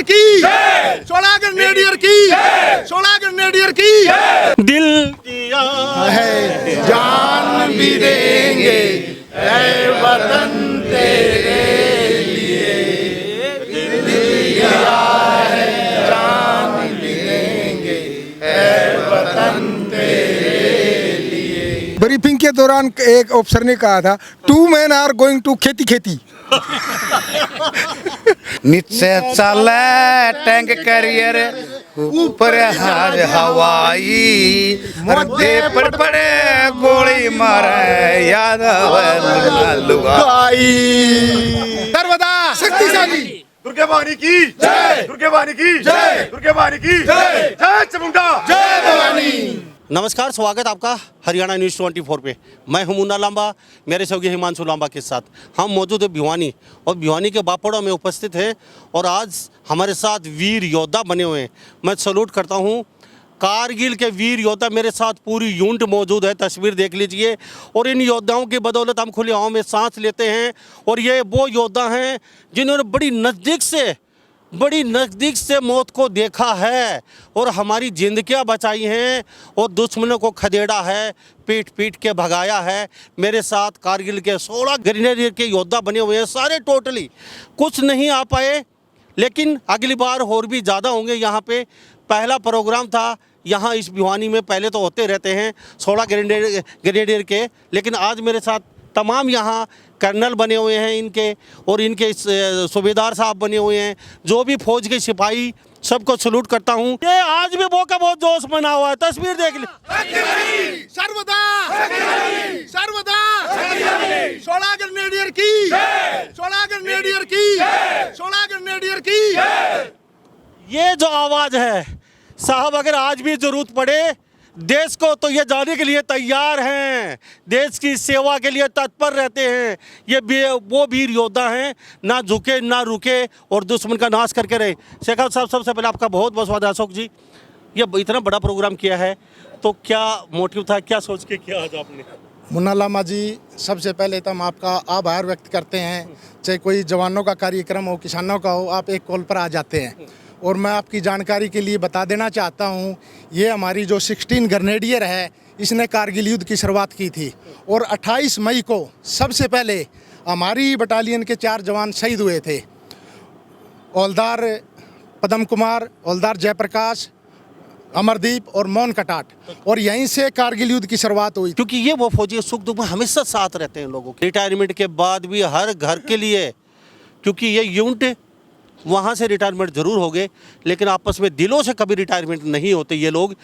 की 16 ग्रेनेडियर की 16 ग्रेनेडियर की दिल दिया है जान भी देंगे ऐ वतन तेरे लिए दिल दिया है जान भी देंगे ऐ वतन तेरे लिए। ब्रीफिंग के दौरान एक अफसर ने कहा था 2 men आर गोइंग टू खेती नीचे चले टैंक कैरियर ऊपर हाज हवाई मर्दे पर पड़े गोली मारे याद लुगाई सर्वदा शक्तिशाली दुर्गे भवानी की जय, दुर्गे भवानी की जय, दुर्गे भवानी की जय, जय चामुंडा, जय भवानी। नमस्कार, स्वागत आपका हरियाणा न्यूज़ 24 पे। मैं हूं मुन्ना लांबा, मेरे सहयोगी हिमांशु लांबा के साथ हम मौजूद है भिवानी और भिवानी के बापोड़ा में उपस्थित हैं और आज हमारे साथ वीर योद्धा बने हुए हैं। मैं सैल्यूट करता हूं कारगिल के वीर योद्धा, मेरे साथ पूरी यूनिट मौजूद है, तस्वीर देख लीजिए। और इन योद्धाओं की बदौलत हम खुले हवा में सांस लेते हैं और ये वो योद्धा हैं जिन्होंने बड़ी नज़दीक से मौत को देखा है और हमारी जिंदगियां बचाई हैं और दुश्मनों को खदेड़ा है, पीट पीट के भगाया है। मेरे साथ कारगिल के 16 ग्रेनेडियर के योद्धा बने हुए हैं, सारे टोटली। कुछ नहीं आ पाए लेकिन अगली बार और भी ज़्यादा होंगे। यहाँ पे पहला प्रोग्राम था यहाँ इस भिवानी में, पहले तो होते रहते हैं 16 ग्रेनेडियर के, लेकिन आज मेरे साथ तमाम यहाँ कर्नल बने हुए हैं इनके और इनके सूबेदार साहब बने हुए हैं, जो भी फौज के सिपाही, सबको सैल्यूट करता हूँ। ये आज भी वो का बहुत जोश बना हुआ है, तस्वीर देख ली। सर्वदा सर्वदा 16 ग्रेनेडियर की 16 ग्रेनेडियर की 16 ग्रेनेडियर की। ये जो आवाज़ है साहब, अगर आज भी जरूरत पड़े देश को तो ये जाने के लिए तैयार हैं, देश की सेवा के लिए तत्पर रहते हैं। ये वो वीर योद्धा हैं, ना झुके ना रुके और दुश्मन का नाश करके रहे। शेखावत साहब, सबसे पहले आपका बहुत बहुत स्वागत है। अशोक जी, ये इतना बड़ा प्रोग्राम किया है तो क्या मोटिव था, क्या सोच के किया आज आपने? मुन्ना लामा जी, सबसे पहले तो हम आपका आभार व्यक्त करते हैं। चाहे कोई जवानों का कार्यक्रम हो, किसानों का हो, आप एक कॉल पर आ जाते हैं। और मैं आपकी जानकारी के लिए बता देना चाहता हूँ, ये हमारी जो 16 ग्रेनेडियर है, इसने कारगिल युद्ध की शुरुआत की थी और 28 मई को सबसे पहले हमारी बटालियन के 4 जवान शहीद हुए थे। हौलदार पदम कुमार, हौलदार जयप्रकाश, अमरदीप और मोहन कटाट, और यहीं से कारगिल युद्ध की शुरुआत हुई। क्योंकि ये वो फौजी सुख दुख में हमेशा साथ रहते हैं लोगों के। रिटायरमेंट के बाद भी हर घर के लिए, क्योंकि ये यूनिट वहाँ से रिटायरमेंट ज़रूर हो गए लेकिन आपस में दिलों से कभी रिटायरमेंट नहीं होते ये लोग।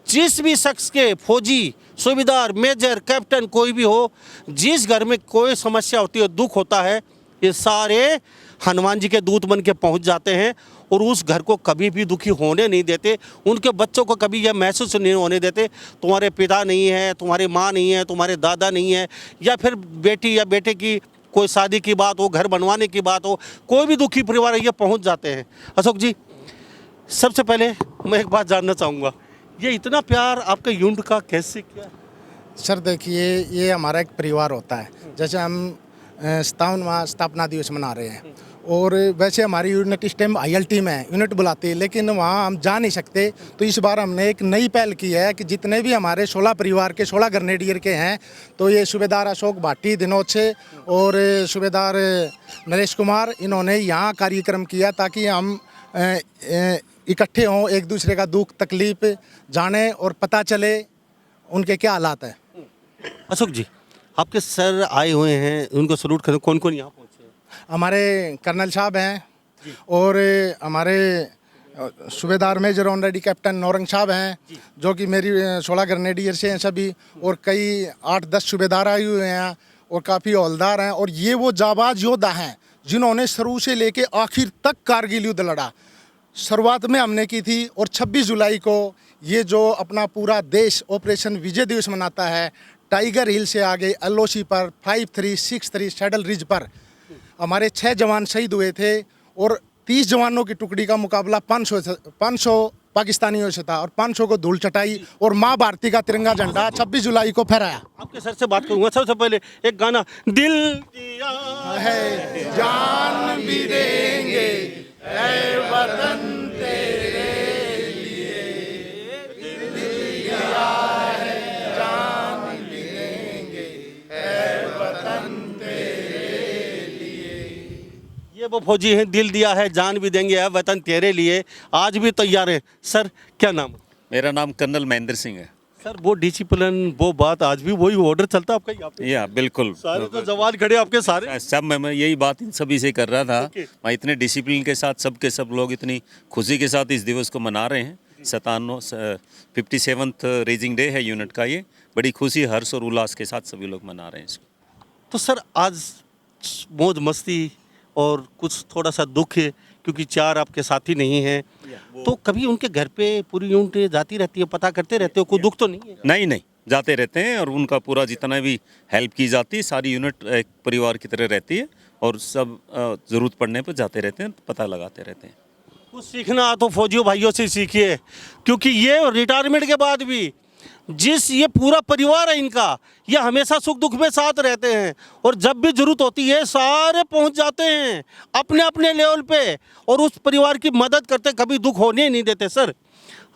जिस भी शख्स के फौजी, सूबेदार, मेजर, कैप्टन कोई भी हो, जिस घर में कोई समस्या होती है, दुख होता है, ये सारे हनुमान जी के दूत बन के पहुँच जाते हैं और उस घर को कभी भी दुखी होने नहीं देते। उनके बच्चों को कभी यह महसूस नहीं होने देते तुम्हारे पिता नहीं है, तुम्हारे माँ नहीं है, तुम्हारे दादा नहीं है, या फिर बेटी या बेटे की कोई शादी की बात हो, घर बनवाने की बात हो, कोई भी दुखी परिवार है, ये पहुंच जाते हैं। अशोक जी, सबसे पहले मैं एक बात जानना चाहूँगा, ये इतना प्यार आपके यूनिट का कैसे किया? सर देखिए, ये हमारा एक परिवार होता है। जैसे हम 57वां स्थापना दिवस मना रहे हैं और वैसे हमारी यूनिट इस टाइम IL टीम है, यूनिट बुलाती है, लेकिन वहाँ हम जा नहीं सकते। तो इस बार हमने एक नई पहल की है कि जितने भी हमारे 16 परिवार के 16 ग्रेनेडियर के हैं, तो ये सूबेदार अशोक भाटी दिनों से और सूबेदार नरेश कुमार, इन्होंने यहाँ कार्यक्रम किया ताकि हम इकट्ठे हों, एक दूसरे का दुख तकलीफ जाने और पता चले उनके क्या हालात हैं। अशोक जी, आपके सर आए हुए हैं, उनको सैल्यूट करें। कौन कौन यहाँ पहुँचे? हमारे कर्नल साहब हैं और हमारे सूबेदार मेजर ऑनरेडी कैप्टन नौरंग साहब हैं, जो कि मेरी 16 ग्रेनेडियर से हैं सभी, और कई 8-10 सूबेदार आए हुए हैं और काफ़ी हौलदार हैं। और ये वो जाबाज योद्धा हैं जिन्होंने शुरू से लेके आखिर तक कारगिल युद्ध लड़ा। शुरुआत में हमने की थी और 26 जुलाई को ये जो अपना पूरा देश ऑपरेशन विजय दिवस मनाता है, टाइगर हिल से आगे LOC पर 5363 सैडल रिज पर हमारे 6 जवान शहीद हुए थे और 30 जवानों की टुकड़ी का मुकाबला 500 पाकिस्तानियों से था और 500 को धूल चटाई और माँ भारती का तिरंगा झंडा 26 जुलाई को फहराया। आपके सर से बात करूंगा। सबसे पहले एक गाना, दिल दिया है जान भी देंगे ऐ वतन ये वो फौजी हैं, दिल दिया है जान भी देंगे, है वतन तेरे लिए, आज भी तैयार है। सर क्या नाम? मेरा नाम कर्नल महेंद्र सिंह है। सर वो डिसिप्लिन, वो बात आज भी वही ऑर्डर चलता है आपका यहाँ पे? या बिल्कुल, सारे तो जवान खड़े आपके सारे। सब मैं यही बात इन सभी से कर रहा था। मैं इतने डिसिप्लिन के साथ सब के सब लोग इतनी खुशी के साथ इस दिवस को मना रहे हैं। 57th रेजिंग डे है यूनिट का, ये बड़ी खुशी, हर्ष और उल्लास के साथ सभी लोग मना रहे हैं इसको। तो सर आज मौज मस्ती और कुछ थोड़ा सा दुख है क्योंकि 4 आपके साथी नहीं हैं, तो कभी उनके घर पे पूरी यूनिट जाती रहती है, पता करते रहते हो, कोई दुख तो नहीं है? नहीं नहीं, जाते रहते हैं और उनका पूरा जितना भी हेल्प की जाती है, सारी यूनिट एक परिवार की तरह रहती है और सब ज़रूरत पड़ने पर जाते रहते हैं, पता लगाते रहते हैं। कुछ सीखना तो फौजियों भाइयों से सीखिए, क्योंकि ये रिटायरमेंट के बाद भी ये पूरा परिवार है इनका, ये हमेशा सुख दुख में साथ रहते हैं और जब भी जरूरत होती है सारे पहुंच जाते हैं अपने अपने लेवल पे और उस परिवार की मदद करते, कभी दुख होने ही नहीं देते। सर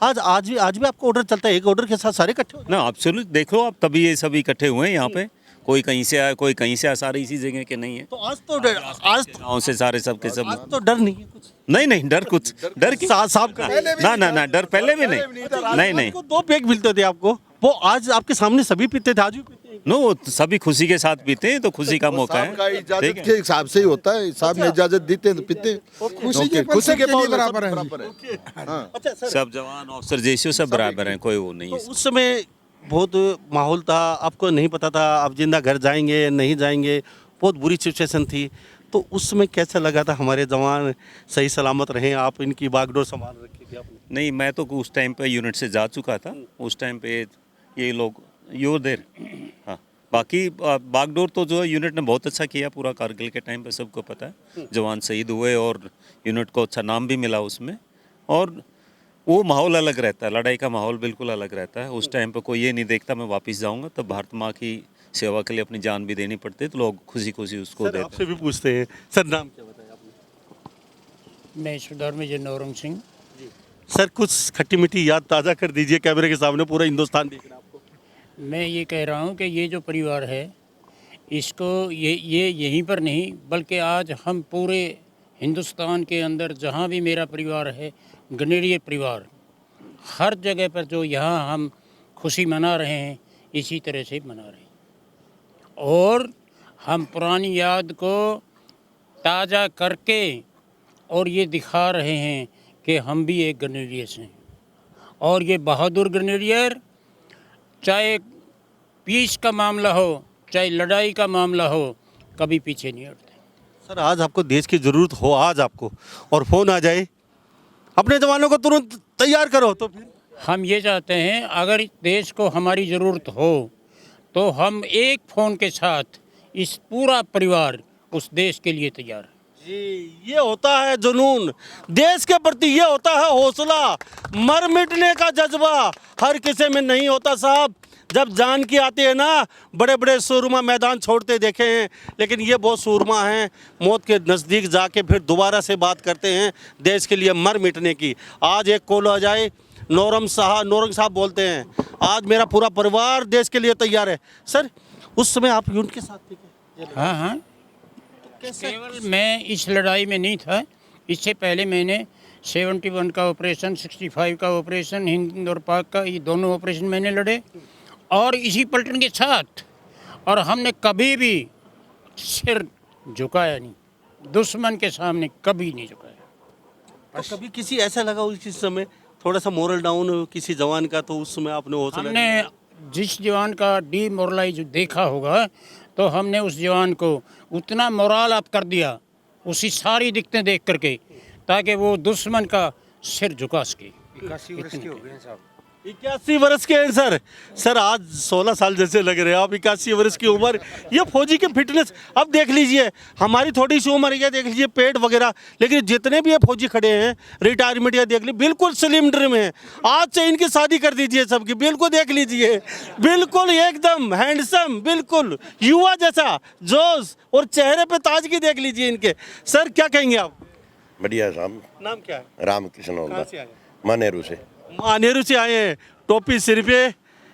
आज भी आपका ऑर्डर चलता है, एक ऑर्डर के साथ सारे इकट्ठे हो? ना एब्सोल्यूट, देख लो आप, तभी ये सभी इकट्ठे हुए हैं यहाँ पे। कोई कहीं से आया, कोई कहीं से आया, सारे इसी जगह के नहीं है। तो आज गाँव से सारे सब के सब। तो डर नहीं है कुछ? नहीं नहीं, डर की साहब का ना डर पहले भी नहीं नहीं। 2 पैक मिलते थे आपको, वो आज आपके सामने सभी पीते थे, आज भी पीते हैं? नो, सभी खुशी के साथ पीते हैं, तो खुशी का मौका है। इजाजत के हिसाब से ही होता है, साहब ने इजाजत देते हैं तो पीते हैं। खुशी के लिए बराबर है। अच्छा सर, सब जवान ऑफिसर जैसे सब बराबर हैं, कोई वो नहीं है। तो उस समय बहुत माहौल था, आपको नहीं पता था आप जिंदा घर जाएंगे नहीं जाएंगे, बहुत बुरी सिचुएशन थी, तो उस समय कैसा लगा था हमारे जवान सही सलामत रहे, आप इनकी बागडोर संभाल रखी थी आपने? नहीं, मैं तो उस टाइम पे यूनिट से जा चुका था, उस टाइम पे ये लोग यूर देर। हाँ, बाकी बागडोर तो जो यूनिट ने बहुत अच्छा किया पूरा कारगिल के टाइम पे, सबको पता है, जवान शहीद हुए और यूनिट को अच्छा नाम भी मिला उसमें, और वो माहौल अलग रहता है, लड़ाई का माहौल बिल्कुल अलग रहता है। उस टाइम पे कोई ये नहीं देखता मैं वापस जाऊंगा, तब भारत माँ की सेवा के लिए अपनी जान भी देनी पड़ती है, तो लोग खुशी खुशी उसको देते हैं। आपसे भी पूछते हैं, सर नाम क्या बताया आपने? मैं सुधार मेजर नौरंग सिंह। सर कुछ खट्टी मीठी याद ताज़ा कर दीजिए, कैमरे के सामने पूरा हिंदुस्तान देख रहा है आपको। मैं ये कह रहा हूँ कि ये जो परिवार है, इसको ये यहीं पर नहीं बल्कि आज हम पूरे हिंदुस्तान के अंदर जहाँ भी मेरा परिवार है, ग्रेनेडियर परिवार, हर जगह पर जो यहाँ हम खुशी मना रहे हैं, इसी तरह से मना रहे हैं और हम पुरानी याद को ताज़ा करके और ये दिखा रहे हैं कि हम भी एक ग्रेनेडियर हैं और ये बहादुर ग्रेनेडियर, चाहे पीस का मामला हो चाहे लड़ाई का मामला हो, कभी पीछे नहीं हटते। सर आज आपको देश की ज़रूरत हो, आज आपको और फ़ोन आ जाए, अपने जवानों को तुरंत तैयार करो, तो फिर हम ये चाहते हैं अगर देश को हमारी ज़रूरत हो तो हम एक फ़ोन के साथ इस पूरा परिवार उस देश के लिए तैयार है। जी, ये होता है जुनून देश के प्रति, ये होता है हौसला, मर मिटने का जज्बा हर किसी में नहीं होता साहब। जब जान की आती है ना, बड़े बड़े सूरमा मैदान छोड़ते देखे हैं, लेकिन ये बहुत सूरमा हैं, मौत के नज़दीक जाके फिर दोबारा से बात करते हैं देश के लिए मर मिटने की। आज एक कॉल आ जाए, नौरंग साहब बोलते हैं, आज मेरा पूरा परिवार देश के लिए तैयार है। सर उस समय आप यूनिट के साथ थे क्या? हाँ, केवल मैं इस लड़ाई में नहीं था, इससे पहले मैंने 71 का ऑपरेशन, 65 का ऑपरेशन, हिंद और पाक का, ये दोनों ऑपरेशन मैंने लड़े और इसी पलटन के साथ, और हमने कभी भी सिर झुकाया नहीं, दुश्मन के सामने कभी नहीं झुकाया। तो कभी किसी ऐसा लगा उस समय थोड़ा सा मोरल डाउन हो किसी जवान का, तो उस समय आपने हौसला? हमने जिस जवान का डीमोरलाइज देखा होगा तो हमने उस जवान को उतना मोरल अप कर दिया, उसी सारी दिक्कतें देख करके, ताकि वो दुश्मन का सिर झुका सके। 81 वर्ष के हैं सर। सर आज 16 साल जैसे लग रहे हैं आप, 81 वर्ष की उम्र, ये फौजी की फिटनेस अब देख लीजिए, हमारी थोड़ी सी उम्र है, देख लीजिए पेट वगैरह, लेकिन जितने भी ये फौजी खड़े हैं रिटायरमेंट या देख लीजिए बिल्कुल स्लिम ड्रिम है। आज से इनकी शादी कर दीजिए सबकी, बिल्कुल देख लीजिए, बिल्कुल एकदम हैंडसम, बिल्कुल युवा जैसा जोश और चेहरे पे ताजगी देख लीजिए इनके। सर क्या कहेंगे आप? बढ़िया राम। नाम क्या है? रामकृष्ण कहाँ होगा, से आए? मानेरू से। मानेरू से आए हैं, टोपी सिर पे,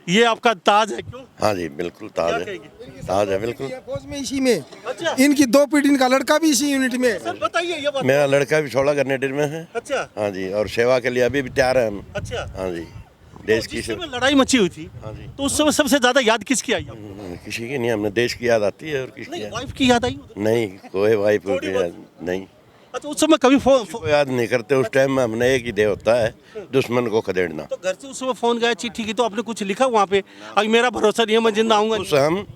ये आपका ताज है, क्यों? हाँ जी बिल्कुल ताज है, ताज है बिल्कुल। फौज में इसी में अच्छा इनकी 2 पीढ़ी, इनका लड़का भी इसी यूनिट में है। सर बताइए ये बात। मेरा लड़का भी 16 ग्रेनेडियर में है। अच्छा हाँ जी, और सेवा के लिए अभी भी तैयार है हम। अच्छा। हाँ जी, देश की जिस सेवा। समय लड़ाई मची हुई थी, हाँ जी, तो उस समय सबसे ज्यादा याद किसकी आई आपको? किसी की नहीं, हमने देश की याद आती है और किसकी नहीं, याद वाइफ की याद आई होगी। नहीं, कोई वाइफ थोड़ी की याद नहीं, अच्छा, उस समय कभी फोन कोई याद नहीं करते। उस टाइम में हमने एक ही दे होता है, दुश्मन को खदेड़ना। तो घर से उस समय फोन गया, चिट्ठी की, तो आपने कुछ लिखा वहाँ पे? अब मेरा भरोसा नहीं है, मैं जिंदा आऊंगा। उस हम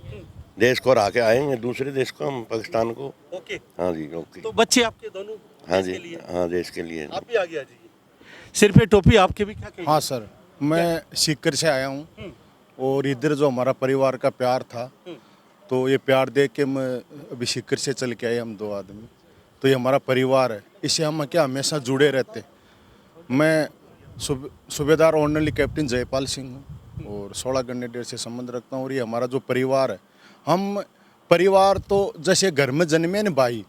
देश को हरा के आएंगे, दूसरे देश को, हम पाकिस्तान को। ओके। हाँ जी ओके। तो बच्चे आपके दोनों हाँ देश जी, के लिए? हाँ देश के लिए। आप भी आगे आ जाइए। सिर पे टोपी, आपके भी क्या कहेंगे? हाँ सर, मैं सीकर से आया हूँ और इधर जो हमारा परिवार का प्यार था, तो ये प्यार देख के मैं अभी सीकर से चल के आए हम 2 आदमी। तो ये हमारा परिवार है, इससे हम क्या हमेशा जुड़े रहते। मैं सूबेदार ऑनरली कैप्टन जयपाल सिंह हूँ और 16 ग्रेनेडियर से संबंध रखता हूँ। और ये हमारा जो परिवार है, हम परिवार तो जैसे घर में जन्मे न भाई,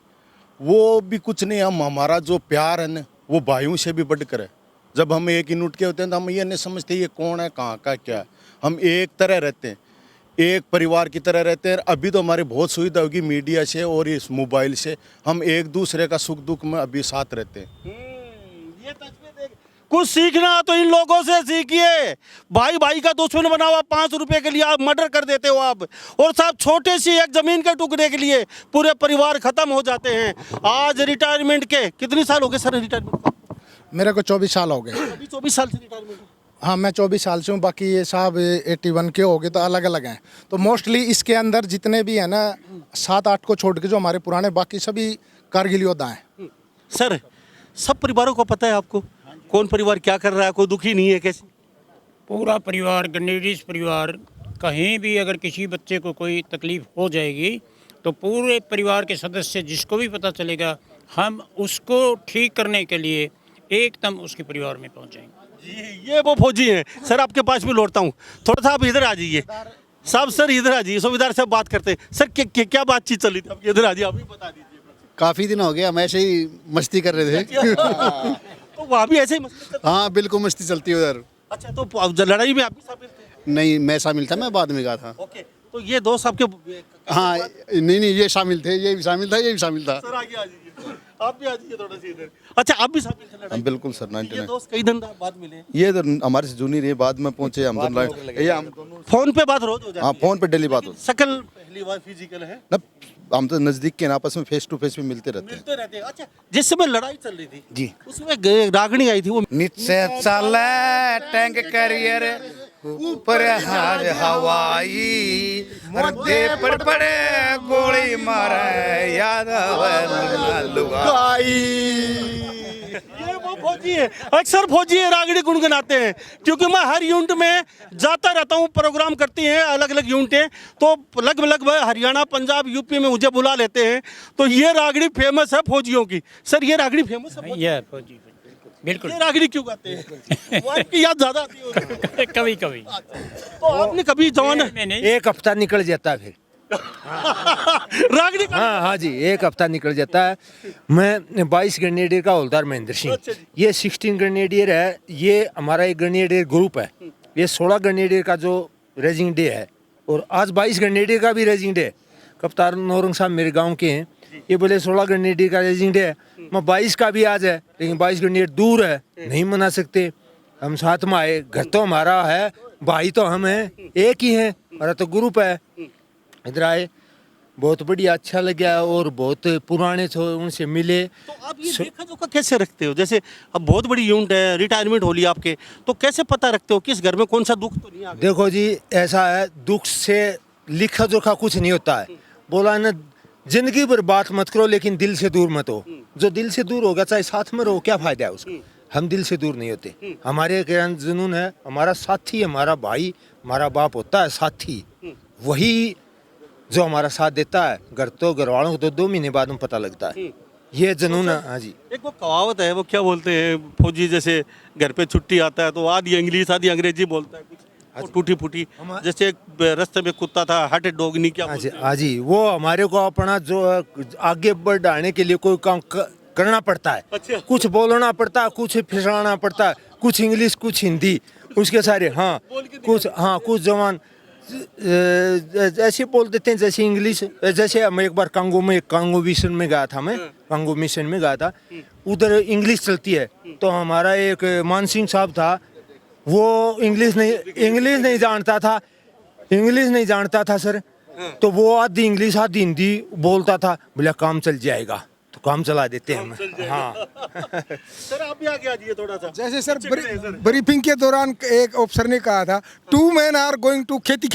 वो भी कुछ नहीं, हम हमारा जो प्यार है न, वो भाइयों से भी बढ़कर है। जब हम एक यूनिट के होते हैं तो हम ये नहीं समझते ये कौन है, कहाँ का क्या है, हम एक तरह रहते हैं, एक परिवार की तरह रहते हैं। अभी तो हमारी बहुत सुविधा होगी मीडिया से और इस मोबाइल से, हम एक दूसरे का सुख दुख में अभी साथ रहते हैं। ये तस्वीर देख, कुछ सीखना तो इन लोगों से सीखिए। भाई भाई का दुश्मन बना हुआ, 5 रुपए के लिए आप मर्डर कर देते हो आप, और साहब छोटे सी एक जमीन के टुकड़े के लिए पूरे परिवार खत्म हो जाते हैं। आज रिटायरमेंट के कितने साल हो गए सर रिटायरमेंट? मेरे को 24 साल हो गए। अभी 24 साल से रिटायरमेंट? हाँ, मैं 24 साल से हूँ, बाकी ये साहब 81 के हो गए, तो अलग अलग हैं। तो मोस्टली इसके अंदर जितने भी हैं ना, 7-8 को छोड़ के जो हमारे पुराने, बाकी सभी कारगिल योद्धा हैं। सर सब परिवारों को पता है आपको कौन परिवार क्या कर रहा है? कोई दुखी नहीं है? कैसे? पूरा परिवार, ग्रेनेडियर्स परिवार, कहीं भी अगर किसी बच्चे को कोई तकलीफ हो जाएगी तो पूरे परिवार के सदस्य जिसको भी पता चलेगा, हम उसको ठीक करने के लिए एकदम उसके परिवार में पहुंच जाएंगे। जी, ये वो फौजी हैं। सर आपके पास भी लौटता हूँ, थोड़ा सा आप इधर आ जाइए साहब। सर इधर आ जाइए, सूबेदार से बात करते हैं। सर क्या बातचीत चल रही थी आपकी? इधर आ जाइए, आप भी बता दीजिए। काफ़ी दिन हो गया, हम ऐसे ही मस्ती कर रहे थे। तो वहाँ भी ऐसे ही मस्ती करते? हाँ बिल्कुल मस्ती चलती है उधर। अच्छा, तो लड़ाई में आप भी शामिल थे? नहीं, मैं शामिल था, मैं बाद में गया था। ओके, तो ये दोस्त आपके? हाँ नहीं, ये शामिल थे, ये भी शामिल था, ये भी शामिल था। सर आगे आ जाइए, आप भी आ जाइए थोड़ा सा इधर। अच्छा, आप भी शामिल थे लड़ाई? बिल्कुल सर, ये 99 दोस्त कई दिन बाद मिले? ये तो हमारे से जूनियर है, बाद में पहुंचे हम दोनों। ये हम दोनों फोन पे बात रोज हो जाती हाँ है? फोन पे डेली बात होती शकल पहली बार फिजिकल है? ना, हम तो नज़दीक के आपस में फेस टू फेस भी मिलते रहते हैं। मिलते रहते हैं। अच्छा, जिस समय लड़ाई चल रही थी जी, उसमें रागनी आई थी, वो नीचे चले टैंक करियर, ऊपर हाज हवाई, मर्दे पर पड़े गोली मारे, याद आवे लुगाई। ये वो फौजी है, अक्सर फौजी ये रागड़ी गुनगुनाते हैं, क्योंकि मैं हर यूनिट में जाता रहता हूँ, प्रोग्राम करती हैं अलग अलग यूनिटें, तो लगभग हरियाणा, पंजाब, यूपी में मुझे बुला लेते हैं। तो ये रागड़ी फेमस है फौजियों की। सर ये रागड़ी फेमस है? ये फौजी बिल्कुल। ये रागड़ी क्यों गाते हैं? वाइफ की याद ज्यादा आती है? कभी कभी। तो आपने कभी जवान में नहीं, एक हफ्ता निकल जाता है फिर। रागड़ी हाँ जी, एक हफ्ता निकल जाता है। मैं 22 ग्रेनेडियर का हवलदार महेंद्र सिंह, ये 16 ग्रेनेडियर है, ये हमारा एक ग्रेनेडियर ग्रुप है। ये 16 ग्रेनेडियर का जो रेजिंग डे है, और आज 22 ग्रेनेडियर का भी रेजिंग डे है। कप्तान नौरंग साहब मेरे गांव के हैं, ये बोले 16 ग्रेनेडियर का रेजिंग डे है, मैं 22 का भी आज है, लेकिन 22 ग्रेनेडियर दूर है, नहीं मना सकते। हम साथ में आए, घर तो हमारा है, भाई तो हम हैं, एक ही हैं, हमारा तो ग्रुप है। इधर आए, बहुत बढ़िया, अच्छा लगा, और बहुत पुराने थे, उनसे मिले। तो आप ये देखा जोखा कैसे रखते हो? जैसे अब बहुत बड़ी यूनिट है, रिटायरमेंट हो लिया आपके, तो कैसे पता रखते हो किस घर में कौन सा दुख तो नहीं आ गया? देखो जी, ऐसा है, दुख से लिखा जोखा कुछ नहीं होता है। बोला ना, जिंदगी भर बात मत करो, लेकिन दिल से दूर मत हो। जो दिल से दूर होगा, चाहे साथ में रहो, क्या फायदा है उसका? हम दिल से दूर नहीं होते। हमारे एक जुनून है, हमारा साथी, हमारा भाई, हमारा बाप होता है साथी, वही जो हमारा साथ देता है। घर तो घर वालों को तो 2 महीने बाद में पता लगता है। ये जुनून है। हाँ जी, एक वो कहावत है, वो क्या बोलते हैं, फौजी जैसे घर पे छुट्टी आता है तो आधी इंग्लिश आधी अंग्रेजी बोलता है, कुछ टूटी फूटी, जैसे एक रास्ते में कुत्ता था, हट डॉग नहीं, क्या हाँ जी, बोलते हैं? हाँ जी, वो हमारे को अपना जो आगे बढ़ाने के लिए कोई काम करना पड़ता है। अच्छा। कुछ बोलना पड़ता है, कुछ फिसलाना पड़ता है, कुछ इंग्लिश कुछ हिंदी उसके सारे। हाँ कुछ जवान ऐसे बोल देते हैं जैसे इंग्लिश। जैसे हम एक बार कांगो मिशन में गया था, मैं कांगो मिशन में गया था, उधर इंग्लिश चलती है। तो हमारा एक मान सिंह साहब था, वो इंग्लिश नहीं जानता था सर। तो वो आधी इंग्लिश आधी हिंदी बोलता था, बोला काम चल जाएगा, तो काम चला देते हैं हम। हाँ सर आप भी आगे आ जाइए थोड़ा सा। जैसे सर ब्रीफिंग के दौरान एक ऑफिसर ने कहा था 2 men आर गोइंग टू खेती।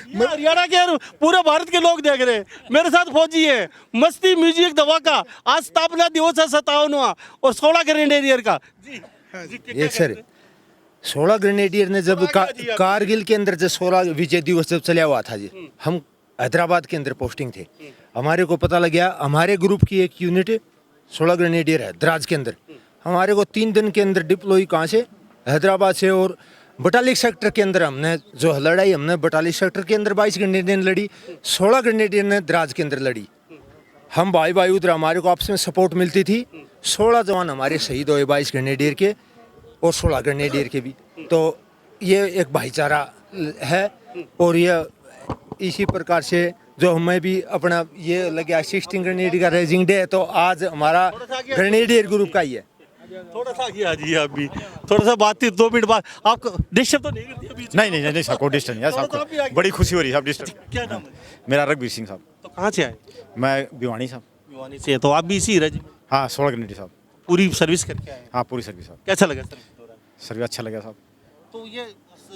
ये हरियाणा के और पूरे भारत के लोग देख रहे हैं। मेरे साथ फौजी है, मस्ती म्यूजिक दवा का आज स्थापना दिवस है 57वां और 16 ग्रेनेडियर का। ये सर 16 ग्रेनेडियर ने जब कारगिल के अंदर जब 16 विजय दिवस जब चला हुआ था जी, हम हैदराबाद के अंदर पोस्टिंग थे। हमारे को पता लग गया हमारे ग्रुप की एक यूनिट 16 ग्रेनेडियर है द्रास के अंदर। हमारे को 3 दिन के अंदर डिप्लॉय कहाँ से, हैदराबाद से। और बटालिक सेक्टर के अंदर हमने जो लड़ाई हमने बटालिक सेक्टर के अंदर 22 ग्रेनेडियर ने लड़ी, 16 ग्रेनेडियर ने द्रास के अंदर लड़ी। हम भाई उधर हमारे को आपस में सपोर्ट मिलती थी। 16 जवान हमारे शहीद हुए 22 ग्रेनेडियर के और 16 ग्रेनेडियर के भी। तो ये एक भाईचारा है। और ये इसी प्रकार से जो हमें भी अपना ये लगे 16 ग्रेनेडियर का रेजिंग डे है, तो आज हमारा ग्रेनेडियर ग्रुप का ही है। थोड़ा सा आगे आ जाइए आप भी, थोड़ा सा बातचीत 2 मिनट बाद। आपको डिस्टर्ब तो नहीं कर दिया बीच में? नहीं सर, कोई डिस्टर्ब नहीं है साहब, बड़ी खुशी हो रही है साहब। डिस्टर्ब क्या नाम है? मेरा रघुवीर सिंह साहब। तो कहाँ से आए? मैं भिवानी साहब। भिवानी से। तो आप भी इसी रेजिमेंट? हाँ 16 ग्रेनेडियर साहब, पूरी सर्विस करके आए? हाँ पूरी सर्विस साहब। कैसा लगा सर्विस के दौरान? सर्विस अच्छा लगा साहब। तो ये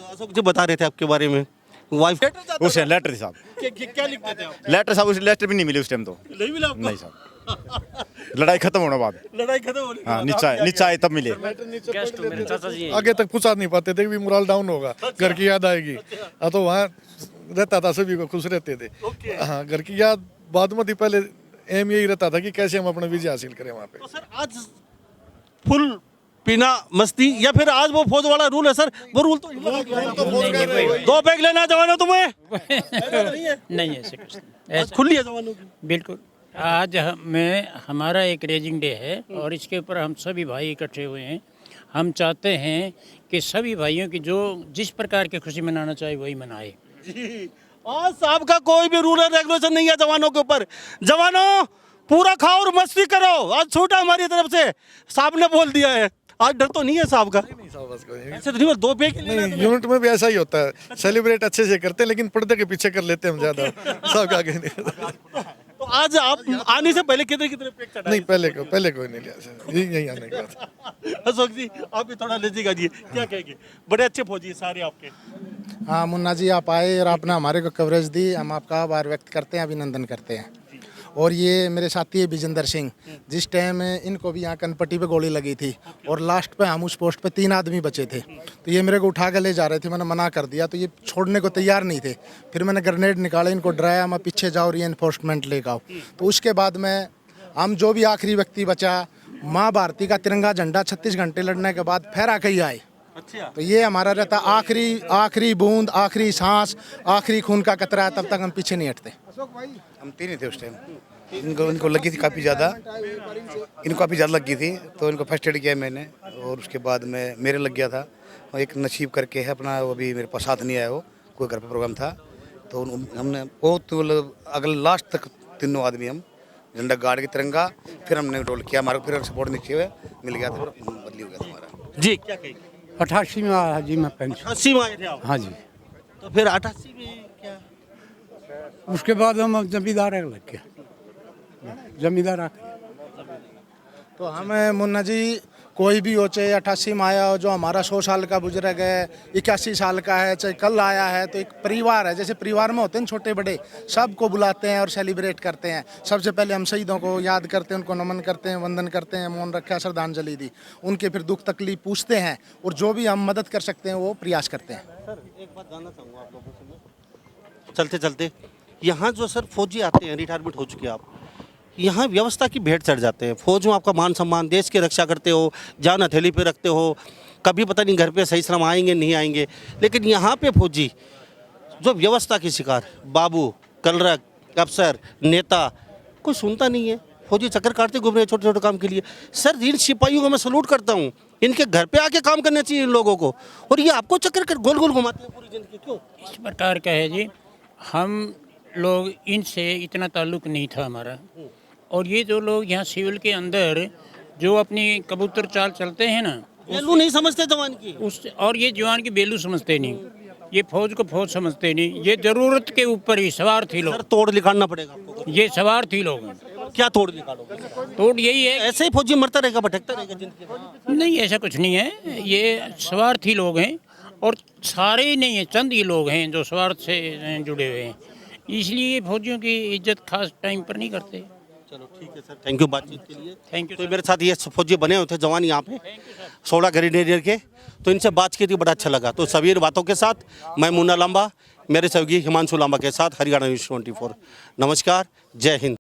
अशोक जी बता रहे थे आपके बारे में, वाइफ उस लेटर थी साहब, क्या लिखते थे आप? लेटर साहब, उस लेटर भी नहीं मिली उस टाइम तो। नहीं मिला आपको? नहीं साहब, लड़ाई खत्म होने बाद। लड़ाई खत्म होने के हाँ बाद नीचे आए तब मिले। आगे तक पूछा नहीं पाते थे कि मोरल डाउन होगा, घर की याद आएगी। हाँ तो वहाँ रहता था, सभी को खुश रहते थे। हाँ घर की याद बाद में थी, पहले एम यही रहता था कि कैसे हम अपना विजय हासिल करें वहाँ पे। तो सर आज फुल पीना मस्ती या फिर आज वो फौज वाला रूल है सर? वो रूल तो 2 पैक लेना जवानों तुम्हें नहीं ऐसे कुछ नहीं। आज खुली है जवानों की। बिल्कुल। आज हमारा एक रेजिंग डे है और इसके ऊपर हम सभी भाई इकट्ठे हुए हैं। हम चाहते हैं कि सभी भाइयों की जो जिस प्रकार की खुशी मनाना चाहिए वही मनाए। जी आज साहब का कोई भी रूल रेगुलेशन नहीं है जवानों के ऊपर। जवानों पूरा खाओ और मस्ती करो, आज छूटा हमारी तरफ से, साहब ने बोल दिया है। आज डर तो नहीं है साहब का? ऐसे तो नहीं, 2 पैक नहीं, यूनिट में भी ऐसा ही होता है, सेलिब्रेट अच्छे से करते हैं लेकिन पर्दे के पीछे कर लेते हैं हम ज्यादा, सब आगे नहीं। तो आज आप आने से पहले कितने पैक चढ़ाए? नहीं पहले कोई नहीं लिया, यही आने के बाद। अशोक जी आप भी थोड़ा लीजिएगा जी, क्या कहेंगे? बड़े अच्छे फौजी सारे आपके। हाँ मुन्ना जी आप आए और आपने हमारे को कवरेज दी, हम आपका आभार व्यक्त करते हैं, अभिनंदन करते हैं। और ये मेरे साथी है विजेंद्र सिंह, जिस टाइम इनको भी यहाँ कनपट्टी पे गोली लगी थी और लास्ट पे हम उस पोस्ट पे 3 आदमी बचे थे, तो ये मेरे को उठा के ले जा रहे थे, मैंने मना कर दिया तो ये छोड़ने को तैयार नहीं थे। फिर मैंने ग्रेनेड निकाला, इनको डराया, मैं पीछे जाओ रीएनफोर्समेंट लेकर आओ। तो उसके बाद में हम जो भी आखिरी व्यक्ति बचा, माँ भारती का तिरंगा झंडा 36 घंटे लड़ने के बाद फहरा के ही आए। अच्छा। तो ये हमारा रहता आखिरी बूंद, आखिरी सांस, आखिरी खून का कतरा, तब तक हम पीछे नहीं हटते। हम 3 ही थे उस टाइम। इनको लगी थी काफ़ी ज़्यादा, इनको काफ़ी ज़्यादा लगी थी, तो इनको फर्स्ट एड किया मैंने और उसके बाद में मेरे लग गया था। और एक नसीब करके है अपना, वो भी मेरे पास साथ नहीं आया, वो कोई घर पे प्रोग्राम था, तो हमने बहुत मतलब अगले लास्ट तक तीनों आदमी हम झंडा गाड़ के तिरंगा, फिर हमने रोल किया, हमारा फिर सपोर्ट नीचे हुआ मिल गया था, बदली हो गया था हमारा। जी क्या कहेंगे? 88 में आया जी मैं पेंशन। 80 में आए थे आप? हाँ जी। तो फिर 88 में क्या? उसके बाद हम जमींदार लग गया, जमींदार आ गया। तो हमें मुन्ना जी कोई भी हो, चाहे 88 में आया हो, जो हमारा 100 साल का बुजुर्ग है, 81 साल का है, चाहे कल आया है, तो एक परिवार है, जैसे परिवार में होते हैं छोटे बड़े, सबको बुलाते हैं और सेलिब्रेट करते हैं। सबसे पहले हम शहीदों को याद करते हैं, उनको नमन करते हैं, वंदन करते हैं, मौन रखा, श्रद्धांजलि दी, उनके फिर दुख तकलीफ पूछते हैं और जो भी हम मदद कर सकते हैं वो प्रयास करते हैं। सर एक बात जानना चाहूँगा आप लोगों से मैं, चलते चलते यहाँ जो सर फौजी आते हैं, रिटायरमेंट हो चुके आप, यहाँ व्यवस्था की भेंट चढ़ जाते हैं। फौज में आपका मान सम्मान, देश की रक्षा करते हो, जान हथेली पे रखते हो, कभी पता नहीं घर पे सही श्रम आएंगे नहीं आएंगे, लेकिन यहाँ पे फौजी जो व्यवस्था की शिकार, बाबू, कलरक, अफसर, नेता, कोई सुनता नहीं है, फौजी चक्कर काटते घूम रहे हैं छोटे छोटे काम के लिए। सर इन सिपाहियों को मैं सलूट करता हूँ, इनके घर पे आके काम करना चाहिए इन लोगों को, और ये आपको चक्कर कर गोल गोल घुमाते हैं पूरी जिंदगी, क्यों? इस प्रकार का है जी, हम लोग इनसे इतना ताल्लुक़ नहीं था हमारा, और ये जो लोग यहाँ सिविल के अंदर जो अपनी कबूतर चाल चलते हैं ना, वैल्यू नहीं समझते जवान की, उस और ये जवान की वैल्यू समझते नहीं, ये फौज को फौज समझते नहीं, ये ज़रूरत के ऊपर ही स्वार्थी सर लोग, तोड़ निकालना पड़ेगा आपको। ये स्वार्थी लोग हैं। क्या तोड़ निकालोगे? तोड़ यही है, ऐसे ही फौजी मरता रहेगा, भटकता रहेगा जिंदगी भर? नहीं ऐसा कुछ नहीं है, ये स्वार्थी लोग हैं, और सारे ही नहीं है, चंद ही लोग हैं जो स्वार्थ से जुड़े हुए हैं, इसलिए फौजियों की इज्जत खास टाइम पर नहीं करते। चलो ठीक है सर, थैंक यू बातचीत के लिए। थैंक यू तो मेरे साथ ये फौजी बने हुए थे जवान यहाँ पे 16 ग्रेनेडियर के, तो इनसे बात की थी, बड़ा अच्छा लगा। तो सभी बातों के साथ मैं मुन्ना लांबा, मेरे सहयोगी हिमांशु लांबा के साथ, हरियाणा न्यूज़ 24। नमस्कार, जय हिंद।